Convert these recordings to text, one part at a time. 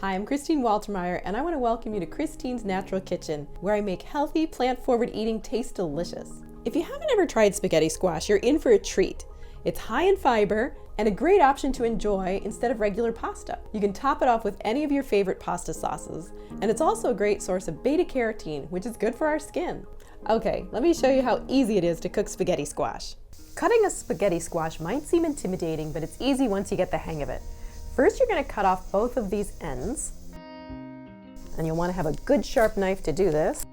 Hi, I'm Christine Waltermeyer, and I want to welcome you to Christine's Natural Kitchen, where I make healthy, plant-forward eating taste delicious. If you haven't ever tried spaghetti squash, you're in for a treat. It's high in fiber and a great option to enjoy instead of regular pasta. You can top it off with any of your favorite pasta sauces, and it's also a great source of beta-carotene, which is good for our skin. Okay, let me show you how easy it is to cook spaghetti squash. Cutting a spaghetti squash might seem intimidating, but it's easy once you get the hang of it. First, you're going to cut off both of these ends, and you'll want to have a good sharp knife to do this.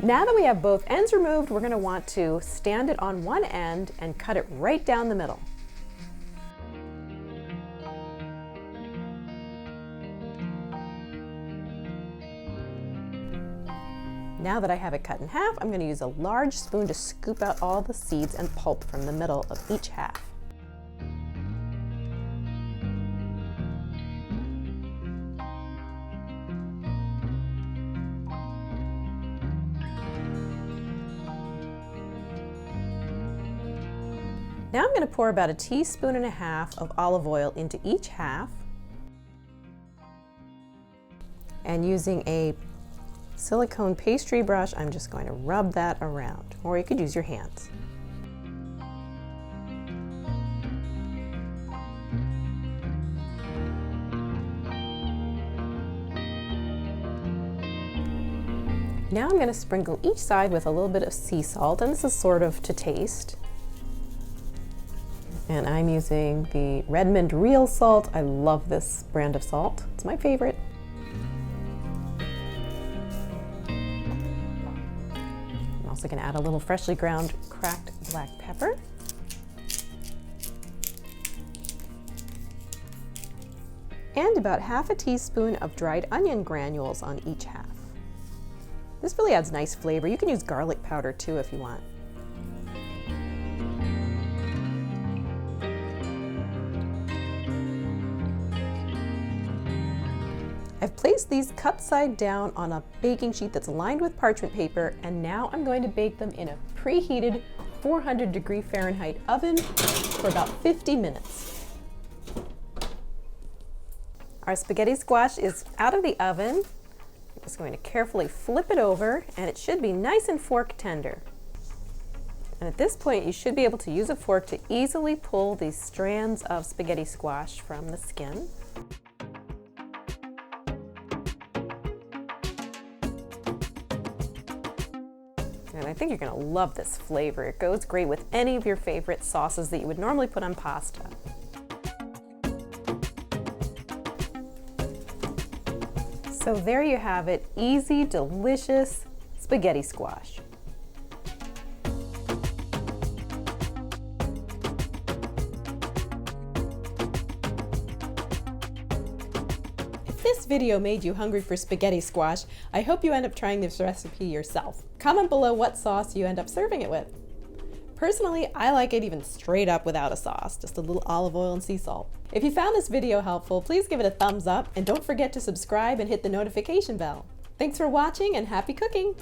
Now that we have both ends removed, we're going to want to stand it on one end and cut it right down the middle. Now that I have it cut in half, I'm going to use a large spoon to scoop out all the seeds and pulp from the middle of each half. Now I'm going to pour about 1.5 teaspoons of olive oil into each half, and using a silicone pastry brush, I'm just going to rub that around, or you could use your hands. Now I'm going to sprinkle each side with a little bit of sea salt, and this is sort of to taste. And I'm using the Redmond Real Salt. I love this brand of salt. It's my favorite. I'm also going to add a little freshly ground cracked black pepper. And about 1/2 teaspoon of dried onion granules on each half. This really adds nice flavor. You can use garlic powder too if you want. I've placed these cut side down on a baking sheet that's lined with parchment paper, and now I'm going to bake them in a preheated 400-degree Fahrenheit oven for about 50 minutes. Our spaghetti squash is out of the oven. I'm just going to carefully flip it over, and it should be nice and fork tender. And at this point, you should be able to use a fork to easily pull these strands of spaghetti squash from the skin. And I think you're going to love this flavor. It goes great with any of your favorite sauces that you would normally put on pasta. So there you have it, easy, delicious spaghetti squash. If this video made you hungry for spaghetti squash, I hope you end up trying this recipe yourself. Comment below what sauce you end up serving it with. Personally, I like it even straight up without a sauce, just a little olive oil and sea salt. If you found this video helpful, please give it a thumbs up and don't forget to subscribe and hit the notification bell. Thanks for watching and happy cooking!